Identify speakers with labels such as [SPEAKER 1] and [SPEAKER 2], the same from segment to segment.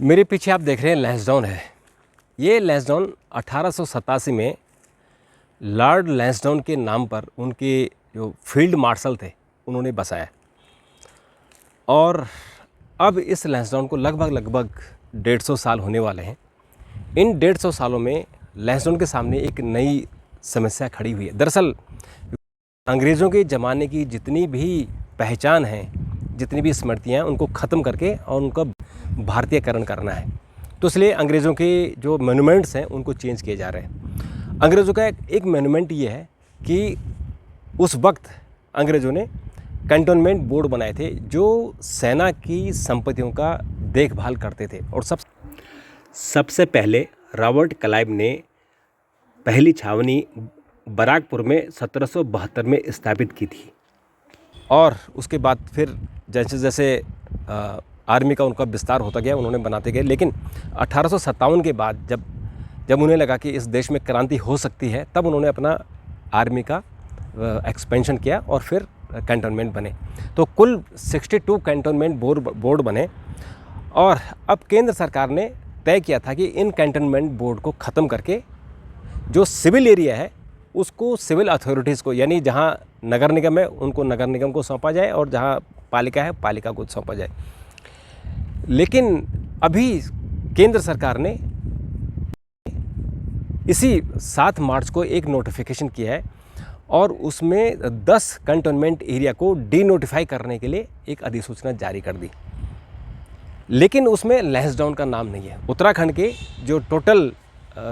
[SPEAKER 1] मेरे पीछे आप देख रहे हैं लैंसडाउन है। ये लैंसडाउन 1887 में लॉर्ड लैंसडाउन के नाम पर उनके जो फील्ड मार्शल थे उन्होंने बसाया। और अब इस लैंसडाउन को लगभग 150 साल होने वाले हैं। इन 150 सालों में लैंसडाउन के सामने एक नई समस्या खड़ी हुई है। दरअसल अंग्रेज़ों के ज़माने की जितनी भी पहचान है, जितनी भी स्मृतियाँ हैं, उनको ख़त्म करके और उनका भारतीयकरण करना है। तो इसलिए अंग्रेज़ों के जो मोन्यूमेंट्स हैं उनको चेंज किए जा रहे हैं। अंग्रेज़ों का एक मोन्यूमेंट ये है कि उस वक्त अंग्रेज़ों ने कैंटोनमेंट बोर्ड बनाए थे जो सेना की संपत्तियों का देखभाल करते थे। और सबसे पहले रॉबर्ट क्लाइव ने पहली छावनी बराकपुर में 1772 में स्थापित की थी। और उसके बाद फिर जैसे जैसे आर्मी का उनका विस्तार होता गया, उन्होंने बनाते गए। लेकिन 1857 के बाद जब उन्हें लगा कि इस देश में क्रांति हो सकती है, तब उन्होंने अपना आर्मी का एक्सपेंशन किया और फिर कैंटोनमेंट बने। तो कुल 62 कैंटोनमेंट बोर्ड बने। और अब केंद्र सरकार ने तय किया था कि इन कैंटोनमेंट बोर्ड को ख़त्म करके जो सिविल एरिया है उसको सिविल अथॉरिटीज़ को, यानी जहाँ नगर निगम है उनको नगर निगम को सौंपा जाए और जहाँ पालिका है पालिका को सौंपा जाए। लेकिन अभी केंद्र सरकार ने इसी 7 मार्च को एक नोटिफिकेशन किया है और उसमें 10 कैंटोनमेंट एरिया को डीनोटिफाई करने के लिए एक अधिसूचना जारी कर दी। लेकिन उसमें लैंसडाउन का नाम नहीं है। उत्तराखंड के जो टोटल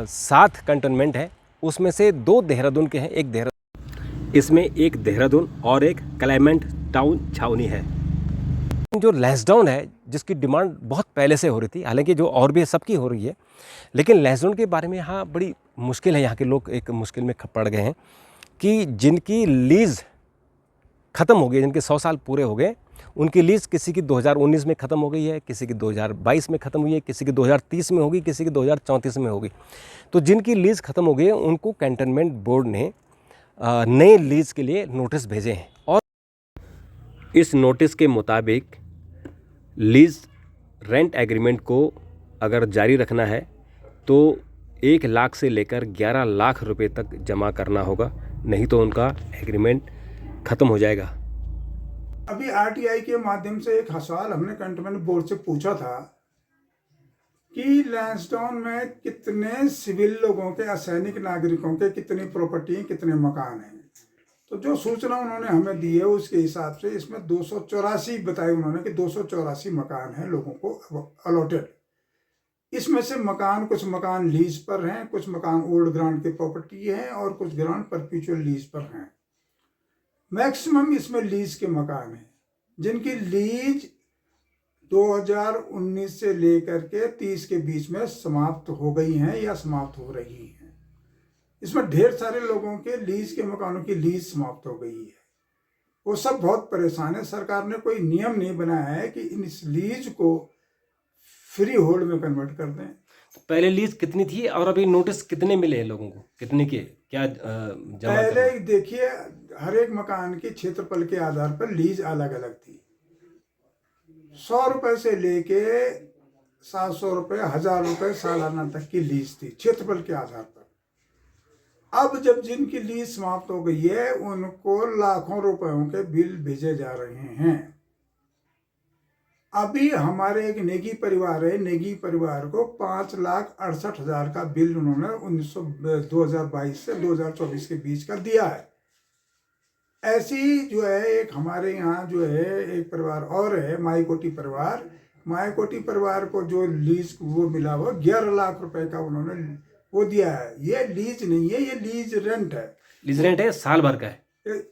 [SPEAKER 1] 7 कैंटोनमेंट हैं उसमें से 2 देहरादून के हैं, एक देहरादून, इसमें एक देहरादून और एक क्लाइमेट टाउन छावनी है। जो लैंसडाउन है जिसकी डिमांड बहुत पहले से हो रही थी, हालांकि जो और भी सबकी हो रही है, लेकिन लैंसडाउन के बारे में यहाँ बड़ी मुश्किल है। यहाँ के लोग एक मुश्किल में पड़ गए हैं कि जिनकी लीज़ ख़त्म हो गई, जिनके 100 साल पूरे हो गए, उनकी लीज़ किसी की 2019 में ख़त्म हो गई है, किसी की 2022 में ख़त्म हुई है, किसी की 2030 में होगी, किसी की 2034 में होगी। तो जिनकी लीज़ ख़त्म हो गई है उनको कैंटोनमेंट बोर्ड ने नए लीज़ के लिए नोटिस भेजे हैं। और इस नोटिस के मुताबिक लीज़ रेंट एग्रीमेंट को अगर जारी रखना है तो 1 लाख से लेकर 11 लाख रुपए तक जमा करना होगा, नहीं तो उनका एग्रीमेंट ख़त्म हो जाएगा।
[SPEAKER 2] अभी आरटीआई के माध्यम से एक सवाल हमने कैंटोनमेंट बोर्ड से पूछा था कि लैंसडाउन में कितने सिविल लोगों के, असैनिक नागरिकों के कितनी प्रॉपर्टी हैं, कितने मकान हैं। तो जो सूचना उन्होंने हमें दी है उसके हिसाब से इसमें 284 बताए उन्होंने कि 284 मकान हैं लोगों को अलॉटेड। इसमें से कुछ मकान लीज पर हैं, कुछ मकान ओल्ड ग्रांट की प्रॉपर्टी हैं और कुछ ग्रांट परपेचुअल लीज पर हैं। मैक्सिमम इसमें लीज के मकान हैं जिनकी लीज 2019 से लेकर के 30 के बीच में समाप्त हो गई हैं या समाप्त हो रही हैं। इसमें ढेर सारे लोगों के लीज के मकानों की लीज समाप्त हो गई है। वो सब बहुत परेशान है। सरकार ने कोई नियम नहीं बनाया है कि इस लीज को फ्री होल्ड में कन्वर्ट कर दें।
[SPEAKER 1] तो पहले लीज कितनी थी और अभी नोटिस कितने मिले हैं लोगों को, कितने के क्या जमा?
[SPEAKER 2] पहले देखिए, हर एक मकान के क्षेत्रफल के आधार पर लीज अलग अलग थी। 100 रुपए से लेके 700 रुपए, 1000 रुपए सालाना तक की लीज थी क्षेत्रफल के आधार पर। अब जब जिनकी लीज समाप्त हो गई है उनको लाखों रुपयों के बिल भेजे जा रहे हैं। अभी हमारे एक नेगी परिवार है, नेगी परिवार को 5,68,000 का बिल उन्होंने 2022 से 2024 के बीच का दिया है। ऐसी जो है एक हमारे यहाँ जो है एक परिवार और है, माईकोटी परिवार। माईकोटी परिवार को जो लीज वो मिला वो 11 लाख रुपए का उन्होंने वो दिया है। ये लीज नहीं है, ये लीज रेंट है।
[SPEAKER 1] लीज रेंट है, साल भर का है।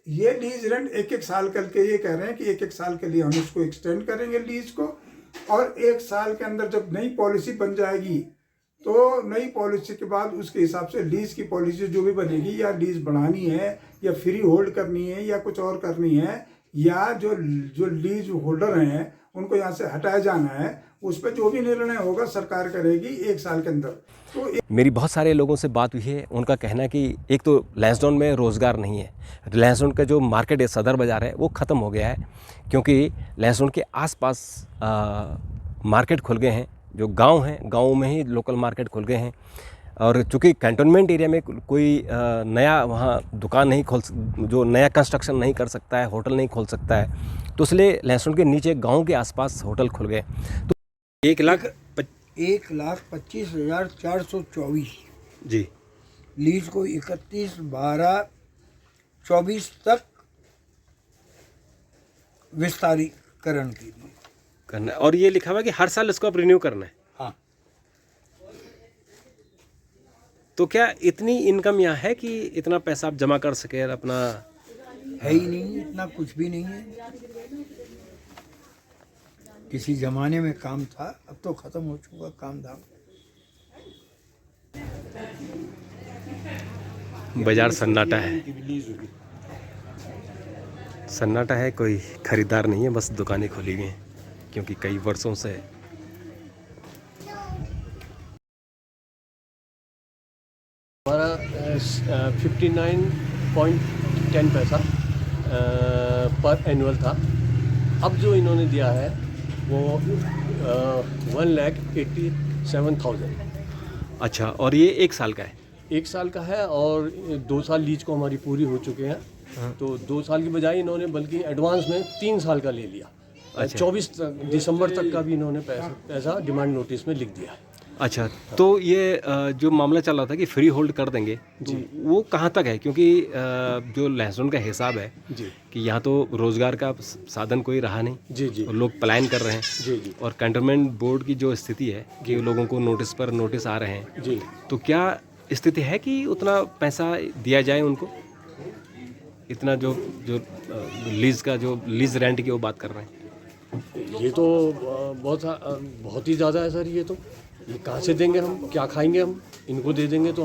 [SPEAKER 2] ये लीज रेंट 1-1 साल करके ये कह रहे हैं कि 1-1 साल के लिए हम इसको एक्सटेंड करेंगे लीज को, और 1 साल के अंदर जब नई पॉलिसी बन जाएगी तो नई पॉलिसी के बाद उसके हिसाब से लीज की पॉलिसी जो भी बनेगी, या लीज बढ़ानी है या फ्री होल्ड करनी है या कुछ और करनी है, या जो लीज होल्डर हैं उनको यहाँ से हटाया जाना है, उस पर जो भी निर्णय होगा सरकार करेगी 1 साल के अंदर। तो
[SPEAKER 1] मेरी बहुत सारे लोगों से बात हुई है, उनका कहना है कि एक तो लैंसडाउन में रोज़गार नहीं है। लैंसडाउन का जो मार्केट है, सदर बाज़ार है, वो ख़त्म हो गया है क्योंकि लैंसडाउन के आसपास मार्केट खुल गए हैं जो गांव हैं, गाँव में ही लोकल मार्केट खुल गए हैं। और चूँकि कैंटोनमेंट एरिया में कोई नया वहाँ दुकान नहीं जो नया कंस्ट्रक्शन नहीं कर सकता है, होटल नहीं खोल सकता है, तो इसलिए लहसुन के नीचे गांव के आसपास होटल खुल गए। तो
[SPEAKER 3] 1,25,424
[SPEAKER 1] जी
[SPEAKER 3] लीज को 31/12/24 तक विस्तारीकरण के लिए
[SPEAKER 1] करना है। और ये लिखा हुआ है कि हर साल इसको आप रिन्यू करना है।
[SPEAKER 3] हाँ।
[SPEAKER 1] तो क्या इतनी इनकम यहाँ है कि इतना पैसा आप जमा कर सके और अपना?
[SPEAKER 3] है ही नहीं, इतना कुछ भी नहीं है। किसी जमाने में काम था, अब तो खत्म हो चुका काम धाम।
[SPEAKER 1] बाजार सन्नाटा है, सन्नाटा है, कोई खरीदार नहीं है, बस दुकानें खोली हुई हैं क्योंकि कई वर्षों से
[SPEAKER 4] हमारा 59.10 पैसा पर एनुअल था। अब जो इन्होंने दिया है वो 1,87,000।
[SPEAKER 1] अच्छा, और ये 1 साल का है?
[SPEAKER 4] 1 साल का है और 2 साल लीज को हमारी पूरी हो चुके हैं। तो 2 साल की बजाय इन्होंने बल्कि एडवांस में 3 साल का ले लिया। 24 दिसंबर तक का भी इन्होंने पैसा डिमांड नोटिस में लिख दिया है।
[SPEAKER 1] अच्छा, तो ये जो मामला चल रहा था कि फ्री होल्ड कर देंगे, तो वो कहाँ तक है? क्योंकि जो लहसुन का हिसाब है
[SPEAKER 4] जी
[SPEAKER 1] कि यहाँ तो रोज़गार का साधन कोई रहा नहीं
[SPEAKER 4] जी जी
[SPEAKER 1] और लोग पलायन कर रहे हैं
[SPEAKER 4] जी जी
[SPEAKER 1] और कैंटोनमेंट बोर्ड की जो स्थिति है कि लोगों को नोटिस पर नोटिस आ रहे हैं,
[SPEAKER 4] जी।
[SPEAKER 1] तो क्या स्थिति है कि उतना पैसा दिया जाए उनको? इतना जो लीज़ का जो लीज़ रेंट की वो बात कर रहे हैं,
[SPEAKER 4] ये तो बहुत ही ज़्यादा है सर। ये कहाँ से देंगे हम? क्या खाएंगे हम? इनको दे देंगे तो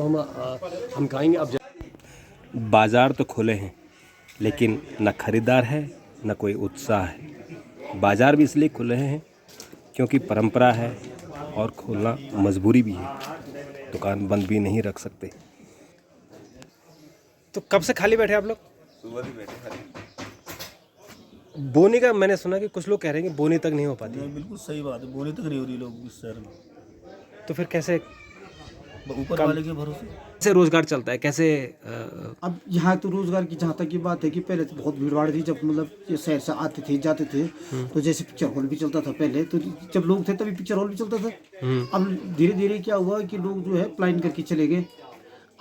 [SPEAKER 4] हम खाएंगे। अब
[SPEAKER 1] बाज़ार तो खुले हैं लेकिन न खरीदार है न कोई उत्साह है। बाज़ार भी इसलिए खुले हैं क्योंकि परंपरा है और खोलना मजबूरी भी है, दुकान बंद भी नहीं रख सकते। तो कब से खाली बैठे आप लोग?
[SPEAKER 5] सुबह भी बैठे खाली।
[SPEAKER 1] बोनी का मैंने सुना कि कुछ लोग कह रहे हैं कि बोनी तक नहीं हो पाती है।
[SPEAKER 5] बिल्कुल सही बात है, बोनी तक नहीं हो रही लोग इस शहर में।
[SPEAKER 1] तो फिर कैसे
[SPEAKER 5] ऊपर वाले के भरोसे
[SPEAKER 1] कैसे रोजगार चलता है? कैसे
[SPEAKER 6] अब यहाँ तो रोजगार की जहाँ तक की बात है कि पहले तो बहुत भीड़ भाड़ थी, जब मतलब ये शहर से आते थे जाते थे, तो जैसे पिक्चर हॉल भी चलता था पहले, तो जब लोग थे तभी पिक्चर हॉल भी चलता था। अब धीरे धीरे क्या हुआ कि लोग जो है प्लान करके चले गए।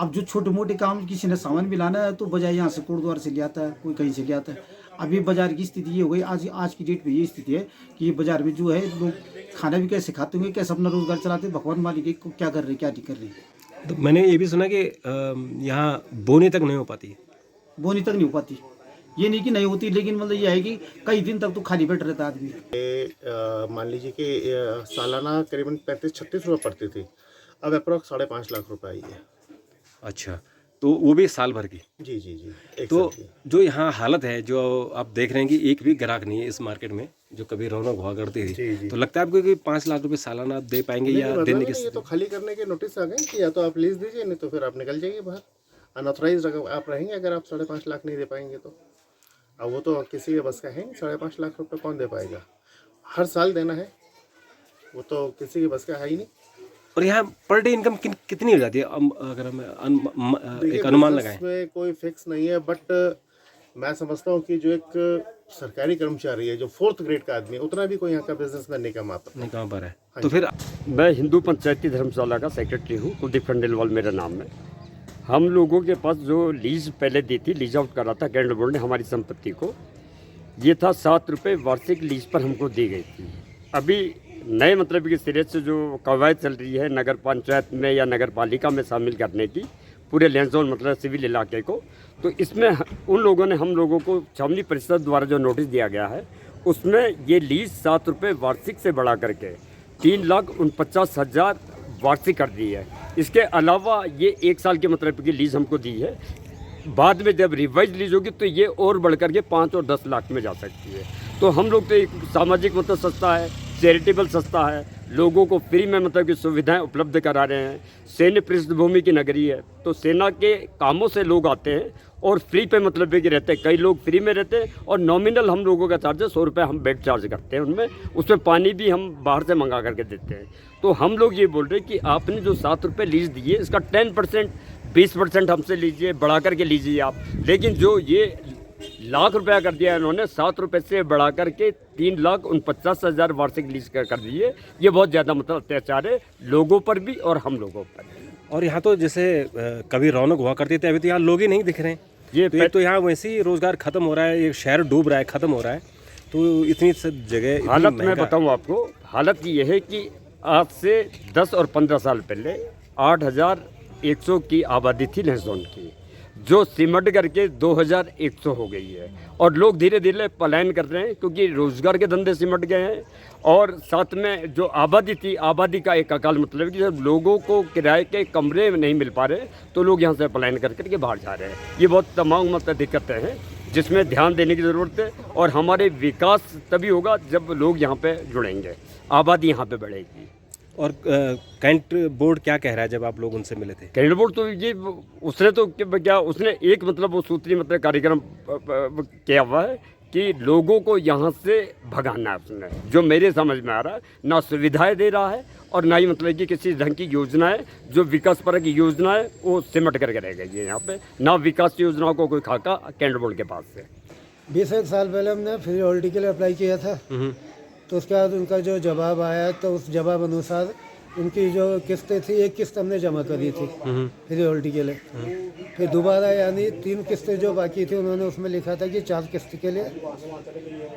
[SPEAKER 6] अब जो छोटे मोटे काम किसी ने सामान भी लाना है तो बजाय यहाँ से कोटद्वार से ले आता है, कोई कहीं से ले आता है। अभी बाजार की स्थिति ये हो गई, आज की डेट में ये स्थिति है कि ये बाजार में जो है लोग खाना भी कैसे खाते होंगे, कैसे अपना रोजगार चलाते हैं, भगवान मालिक को क्या कर रहे हैं क्या नहीं कर रहे हैं।
[SPEAKER 1] तो मैंने ये भी सुना कि यहाँ बोनी तक नहीं हो पाती।
[SPEAKER 6] बोनी तक नहीं हो पाती, ये नहीं कि नहीं होती, लेकिन मतलब ये है कि कई दिन तक तो खाली बैठ रहता आदमी।
[SPEAKER 7] मान लीजिए कि सालाना करीबन 35-36 रुपये पड़ती थी, अब अप्रॉक्स 5.5 लाख रुपए आई है।
[SPEAKER 1] अच्छा, तो वो भी साल भर की?
[SPEAKER 7] जी जी जी।
[SPEAKER 1] तो जो यहाँ हालत है, जो आप देख रहे हैं कि एक भी ग्राहक नहीं है इस मार्केट में, जो कभी रौनक हुआ करती थी,
[SPEAKER 7] जी।
[SPEAKER 1] तो लगता है आपको कि 5 लाख रुपए सालाना आप दे पाएंगे या देने की?
[SPEAKER 7] ये तो खाली करने के नोटिस आ गए कि या तो आप लीज दीजिए, नहीं तो फिर आप निकल जाइए बाहर। अनऑथराइज आप रहेंगे अगर आप 5.5 लाख नहीं दे पाएंगे तो। अब वो तो किसी के बस का है, 5.5 लाख रुपये कौन दे पाएगा? हर साल देना है, वो तो किसी के बस का है ही नहीं।
[SPEAKER 1] और यहाँ पर डे इनकम कितनी हो जाती है अगर हम एक अनुमान लगाएं?
[SPEAKER 7] इसमें कोई फिक्स नहीं है, बट मैं समझता हूँ कि जो एक सरकारी कर्मचारी है, जो 4th ग्रेड का आदमी है, उतना भी कोई यहाँ का बिजनेसमैन नहीं कमा पाता।
[SPEAKER 1] नहीं कहाँ पर है। तो फिर
[SPEAKER 8] मैं हिंदू पंचायती धर्मशाला का सेक्रेटरी हूँ, कुलदीप खंडेलवाल मेरा नाम है। हम लोगों के पास जो लीज पहले दी थी, लीज आउट करा था कैंडल बोर्ड ने हमारी संपत्ति को, ये था 7 रुपये वार्षिक लीज पर हमको दी गई थी। अभी नए मतलब कि सिरे से जो कवायद चल रही है नगर पंचायत में या नगर पालिका में शामिल करने की पूरे लैंड मतलब सिविल इलाके को, तो इसमें उन लोगों ने हम लोगों को छावनी परिषद द्वारा जो नोटिस दिया गया है उसमें ये लीज 7 रुपये वार्षिक से बढ़ा करके 3,49,000 वार्षिक कर दी है। इसके अलावा ये 1 साल के मतलब की लीज हमको दी है। बाद में जब रिवाइज लीज होगी तो ये और बढ़ करके 5 और 10 लाख में जा सकती है। तो हम लोग तो एक सामाजिक मतलब संस्था है, चैरिटेबल संस्था है, लोगों को फ्री में मतलब की सुविधाएं उपलब्ध करा रहे हैं। सैन्य पृष्ठभूमि की नगरी है, तो सेना के कामों से लोग आते हैं और फ्री पे मतलब है कि रहते हैं, कई लोग फ्री में रहते हैं और नॉमिनल हम लोगों का चार्ज है 100 रुपये हम बेड चार्ज करते हैं उनमें, उसमें पानी भी हम बाहर से मंगा करके देते हैं। तो हम लोग ये बोल रहे हैं कि आपने जो 7 रुपये लीज दिए इसका 10% 20% हमसे लीजिए, बढ़ा करके लीजिए आप, लेकिन जो ये लाख रुपया कर दिया इन्होंने 7 रुपये से बढ़ा करके 3,49,000 वार्षिक लीज कर दिए, ये बहुत ज़्यादा मतलब अत्याचार है लोगों पर भी और हम लोगों पर।
[SPEAKER 1] और यहाँ तो जैसे कभी रौनक हुआ करती थी, अभी तो यहाँ लोग ही नहीं दिख रहे हैं।
[SPEAKER 8] ये
[SPEAKER 1] तो एक तो यहाँ वैसे ही रोज़गार ख़त्म हो रहा है, ये शहर डूब रहा है, ख़त्म हो रहा है, तो इतनी सब जगह इतनी
[SPEAKER 8] हालत मैं
[SPEAKER 1] महंगा-
[SPEAKER 8] बताऊँ आपको, हालत ये है कि आज से 10 और 15 साल पहले 8,100 की आबादी थी लैंसडाउन की, जो सिमट करके 2,100 हो गई है और लोग धीरे धीरे पलायन कर रहे हैं क्योंकि रोज़गार के धंधे सिमट गए हैं और साथ में जो आबादी थी, आबादी का एक अकाल मतलब है कि जब लोगों को किराए के कमरे नहीं मिल पा रहे तो लोग यहाँ से पलायन कर करके बाहर जा रहे हैं। ये बहुत तमाम मतलब दिक्कतें हैं जिसमें ध्यान देने की ज़रूरत है और हमारे विकास तभी होगा जब लोग यहाँ पे जुड़ेंगे, आबादी यहाँ पे बढ़ेगी।
[SPEAKER 1] और कैंट बोर्ड क्या कह रहा है जब आप लोग उनसे मिले थे?
[SPEAKER 8] कैंट बोर्ड तो ये उसने तो क्या उसने एक मतलब वो सूत्री मतलब कार्यक्रम किया हुआ है कि लोगों को यहाँ से भगाना है उसने, जो मेरे समझ में आ रहा है ना सुविधाएं दे रहा है और ना ही मतलब कि किसी ढंग की योजना है, जो विकास पर की योजना है वो सिमट करके रह गई है यहाँ पे, ना विकास योजनाओं को कोई खाका कैंट बोर्ड के पास से।
[SPEAKER 9] 20 साल पहले हमने फ्री हॉलिडे के लिए अप्लाई किया था, तो उसके बाद उनका जो जवाब आया तो उस जवाब अनुसार उनकी जो किस्तें थी, एक किस्त हमने जमा करी थी फ्री हॉलिडे के लिए, फिर दोबारा यानी 3 किस्तें जो बाकी थी उन्होंने उसमें लिखा था कि 4 किस्त के लिए,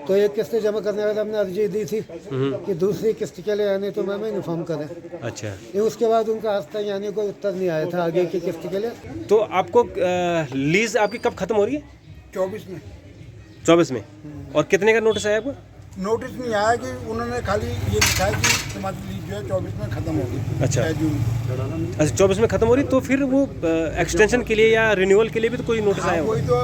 [SPEAKER 9] तो एक किस्त जमा करने के बाद हमने अर्जी दी थी कि दूसरी किस्त के लिए यानी तो हमें इन्फॉर्म करें।
[SPEAKER 1] अच्छा,
[SPEAKER 9] ये उसके बाद उनका आज तक यानी कोई उत्तर नहीं आया था आगे की किस्त के लिए।
[SPEAKER 1] तो आपको लीज आपकी कब ख़त्म हो रही है?
[SPEAKER 2] 24 में
[SPEAKER 1] 24 में। और कितने का नोटिस आया आपको?
[SPEAKER 2] नोटिस नहीं आया कि उन्होंने खाली ये लिखा है कि तुम्हारी लीज जो है 24 में ख़त्म होगी।
[SPEAKER 1] अच्छा।
[SPEAKER 2] 6 जून।
[SPEAKER 1] अच्छा, 24 में ख़त्म हो रही, तो फिर वो एक्सटेंशन के लिए या रिन्यूअल के लिए भी तो कोई नोटिस आया होगा?
[SPEAKER 2] वही तो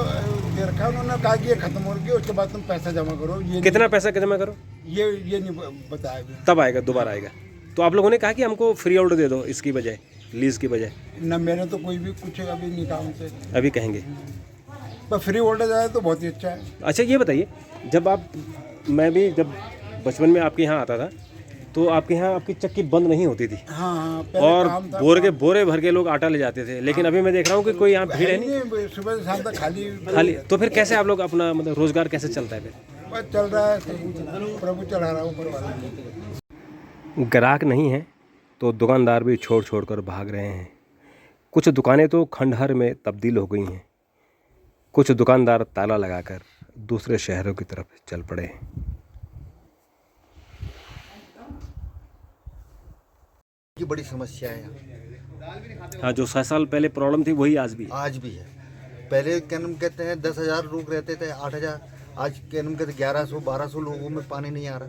[SPEAKER 2] दे रखा है, उन्होंने कहा कि ये खत्म हो रही है उसके बाद तुम पैसा जमा करो। ये
[SPEAKER 1] कितना पैसा जमा करो?
[SPEAKER 2] ये नहीं बताया अभी।
[SPEAKER 1] तब आएगा, दोबारा आएगा। तो आप लोगों ने कहा कि हमको फ्री ऑर्डर दे दो इसकी बजाय, लीज की बजाय।
[SPEAKER 2] न मैंने तो कोई भी कुछ अभी नहीं कहा उनसे,
[SPEAKER 1] अभी कहेंगे।
[SPEAKER 2] पर फ्री होल्डर जाए तो बहुत ही अच्छा है।
[SPEAKER 1] अच्छा, ये बताइए, जब मैं भी जब बचपन में आपके यहाँ आता था तो आपके यहाँ आपकी चक्की बंद नहीं होती थी,
[SPEAKER 2] हाँ, पहले
[SPEAKER 1] और
[SPEAKER 2] काम था,
[SPEAKER 1] बोरे भर के लोग आटा ले जाते थे, लेकिन अभी मैं देख रहा हूँ कि कोई यहाँ भीड़ है नहीं,
[SPEAKER 2] सुबह से शाम तक खाली।
[SPEAKER 1] तो फिर कैसे आप लोग अपना मतलब रोजगार कैसे चलता है फिर?
[SPEAKER 2] बस चल रहा है, प्रभु चला रहा है ऊपर वाला।
[SPEAKER 1] ग्राहक नहीं है तो दुकानदार भी छोड़ कर भाग रहे हैं। कुछ दुकानें तो खंडहर में तब्दील हो गई हैं, कुछ दुकानदार ताला लगाकर दूसरे शहरों की तरफ चल पड़े।
[SPEAKER 10] की बड़ी समस्या है यहाँ।
[SPEAKER 1] हाँ, जो 6 साल पहले प्रॉब्लम थी वही आज भी
[SPEAKER 10] है। पहले क्या नाम कहते हैं 10,000 लोग रहते थे, 8,000, आज क्या नाम कहते 1100-1200 लोगों में पानी नहीं आ रहा।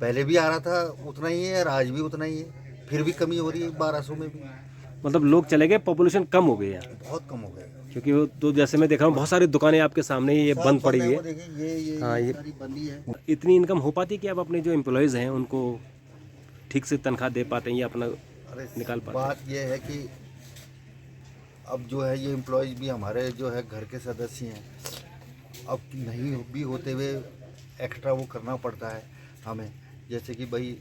[SPEAKER 10] पहले भी आ रहा था उतना ही है और आज भी उतना ही है, फिर भी कमी हो रही है 1200 में भी।
[SPEAKER 1] मतलब लोग चले गए, पॉपुलेशन कम हो गई है
[SPEAKER 10] बहुत कम हो गया,
[SPEAKER 1] क्योंकि वो तो जैसे मैं देख रहा हूँ बहुत सारी दुकानें आपके सामने ही ये बंद पड़ी हुई है।
[SPEAKER 10] ये
[SPEAKER 1] हाँ, ये
[SPEAKER 10] सारी बंदी है।
[SPEAKER 1] इतनी इनकम हो पाती है कि आप अपने जो एम्प्लॉयज़ हैं उनको ठीक से तनख्वाह दे पाते हैं या अपना निकाल पाते हैं?
[SPEAKER 10] बात ये है कि अब जो है ये एम्प्लॉयज़ भी हमारे जो है घर के सदस्य हैं, अब नहीं भी होते हुए एक्स्ट्रा वो करना पड़ता है हमें, जैसे कि भाई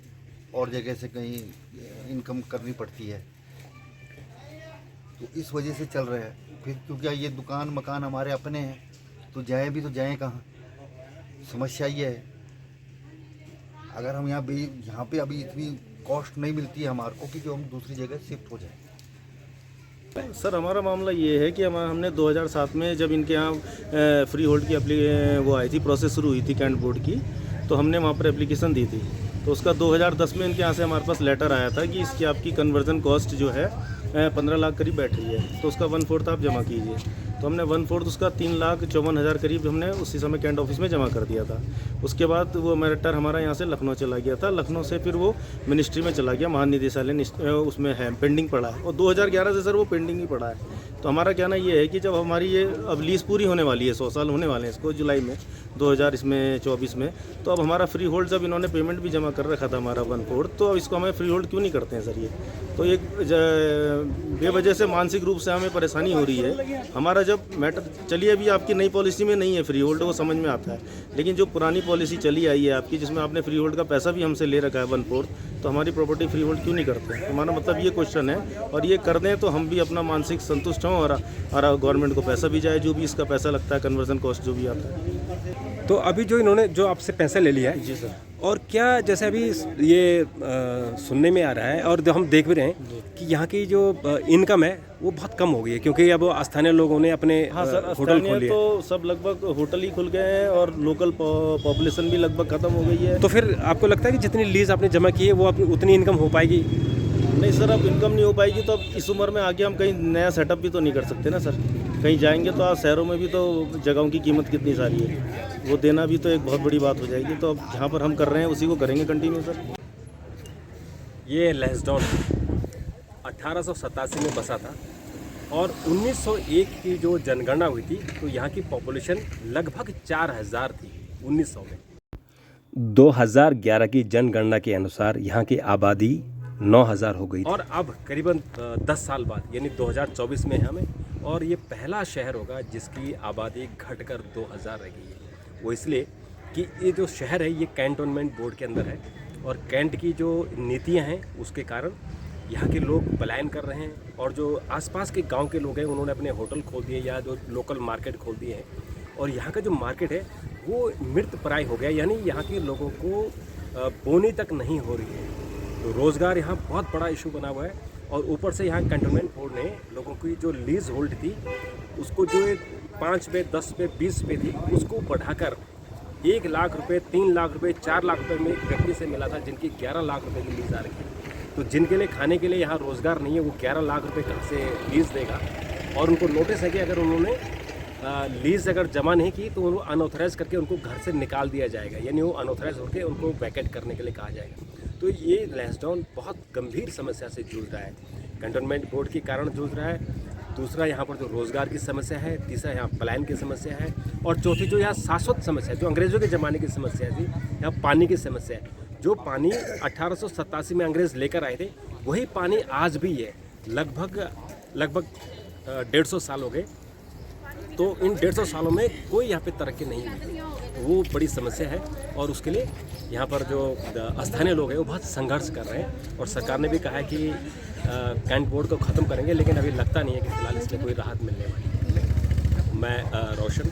[SPEAKER 10] और जगह से कहीं इनकम करनी पड़ती है, तो इस वजह से चल रहे हैं। फिर क्योंकि ये दुकान मकान हमारे अपने हैं तो जाएँ भी तो जाएँ कहाँ, समस्या ये है। अगर हम यहाँ पे अभी इतनी कॉस्ट नहीं मिलती है हमारे को कि जो हम दूसरी जगह शिफ्ट हो जाए।
[SPEAKER 5] सर हमारा मामला ये है कि हमने 2007 में जब इनके यहाँ फ्री होल्ड की वो आई थी, प्रोसेस शुरू हुई थी कैंट बोर्ड की, तो हमने वहाँ पर एप्लीकेशन दी थी। तो उसका 2010 में इनके यहाँ से हमारे पास लेटर आया था कि इसकी आपकी कन्वर्जन कॉस्ट जो है 15 लाख करीब बैठ रही है, तो उसका 1/4 आप जमा कीजिए। तो हमने 1/4 उसका 3,54,000 करीब हमने उसी समय कैंट ऑफिस में जमा कर दिया था। उसके बाद वो मैटर हमारा यहाँ से लखनऊ चला गया था, लखनऊ से फिर वो मिनिस्ट्री में चला गया, महानिदेशालय उसमें है, पेंडिंग पड़ा है, और 2011 से सर वो पेंडिंग ही पड़ा है। तो हमारा कहना ये है कि जब हमारी ये अब लीज पूरी होने वाली है, 100 साल होने वाले हैं इसको जुलाई में 2024 में, तो अब हमारा फ्री होल्ड जब इन्होंने पेमेंट भी जमा कर रखा था हमारा 1/4, तो अब इसको हमें फ्री होल्ड क्यों नहीं करते हैं सर ये? तो एक बेवजह से मानसिक रूप से हमें परेशानी हो रही है। हमारा जब मैटर चलिए अभी आपकी नई पॉलिसी में नहीं है फ्री होल्ड, वो समझ में आता है, लेकिन जो पुरानी पॉलिसी चली आई है आपकी, जिसमें आपने फ्री होल्ड का पैसा भी हमसे ले रखा है 1/4, तो हमारी प्रॉपर्टी फ्री होल्ड क्यों नहीं करते? हमारा मतलब ये क्वेश्चन है, और ये कर दें तो हम भी अपना मानसिक संतुष्ट हों और गवर्नमेंट को पैसा भी जाए, जो भी इसका पैसा लगता है, कन्वर्जन कॉस्ट जो भी आता है।
[SPEAKER 1] तो अभी जो इन्होंने जो आपसे पैसा ले लिया है
[SPEAKER 5] जी सर।
[SPEAKER 1] और क्या जैसे अभी ये सुनने में आ रहा है और जो हम देख भी रहे हैं कि यहाँ की जो इनकम है वो बहुत कम हो गई है, क्योंकि अब स्थानीय लोगों ने अपने
[SPEAKER 5] हाँ सर,
[SPEAKER 1] होटल खोल लिए।
[SPEAKER 5] तो सब लगभग होटल ही खुल गए हैं और लोकल पॉपुलेशन भी लगभग खत्म हो गई है।
[SPEAKER 1] तो फिर आपको लगता है कि जितनी लीज आपने जमा की है वो अपनी उतनी इनकम हो पाएगी?
[SPEAKER 5] नहीं सर, अब इनकम नहीं हो पाएगी तो अब इस उम्र में आगे हम कहीं नया सेटअप भी तो नहीं कर सकते ना सर। कहीं जाएंगे तो आप शहरों में भी तो जगहों की कीमत कितनी सारी है, वो देना भी तो एक बहुत बड़ी बात हो जाएगी। तो अब जहाँ पर हम कर रहे हैं उसी को करेंगे कंटिन्यू सर।
[SPEAKER 1] ये लैंसडाउन 1887 में बसा था और 1901 की जो जनगणना हुई थी तो यहाँ की पॉपुलेशन लगभग 4000 थी 1900 में। 2011 की जनगणना के अनुसार यहाँ की आबादी 9000 हो गई और अब करीबन 10 साल बाद यानी 2024 में हमें, और ये पहला शहर होगा जिसकी आबादी घटकर 2000 रह गई है। वो इसलिए कि ये जो शहर है ये कैंटोनमेंट बोर्ड के अंदर है और कैंट की जो नीतियां हैं उसके कारण यहाँ के लोग पलायन कर रहे हैं और जो आसपास के गांव के लोग हैं उन्होंने अपने होटल खोल दिए या जो लोकल मार्केट खोल दिए हैं, और यहाँ का जो मार्केट है वो मृत प्राय हो गया, यानी यहाँ के लोगों को बोनी तक नहीं हो रही है। तो रोज़गार यहाँ बहुत बड़ा इशू बना हुआ है और ऊपर से यहाँ कैंटोनमेंट बोर्ड ने लोगों की जो लीज होल्ड थी उसको जो 5 पे 10 पे 20 पे थी उसको बढ़ाकर 1 लाख रुपए, 3 लाख रुपए, 4 लाख रुपए में एक व्यक्ति से मिला था जिनकी 11 लाख रुपए की लीज आ रही है। तो जिनके लिए खाने के लिए यहाँ रोज़गार नहीं है वो 11 लाख रुपए कहाँ से लीज देगा? और उनको नोटिस है कि अगर उन्होंने लीज अगर जमा नहीं की तो उनको अनऑथराइज करके उनको घर से निकाल दिया जाएगा, यानी वो अनऑथराइज होकर उनको वैकेट करने के लिए कहा जाएगा। तो ये लैंसडाउन बहुत गंभीर समस्या से जूझ रहा है, कैंटोनमेंट बोर्ड के कारण जूझ रहा है। दूसरा यहाँ पर जो रोज़गार की समस्या है, तीसरा यहाँ पलायन की समस्या है, और चौथी जो यहाँ शाश्वत समस्या है जो अंग्रेज़ों के ज़माने की समस्या थी, यहाँ पानी की समस्या है। जो पानी 1887 में अंग्रेज़ लेकर आए थे वही पानी आज भी है। लगभग 150 साल हो गए, तो इन 150 सालों में कोई यहाँ पे तरक्की नहीं हुई, वो बड़ी समस्या है। और उसके लिए यहाँ पर जो स्थानीय लोग हैं वो बहुत संघर्ष कर रहे हैं और सरकार ने भी कहा है कि कैंट बोर्ड को ख़त्म करेंगे, लेकिन अभी लगता नहीं है कि फिलहाल इसमें कोई राहत मिलने वाली है। मैं रोशन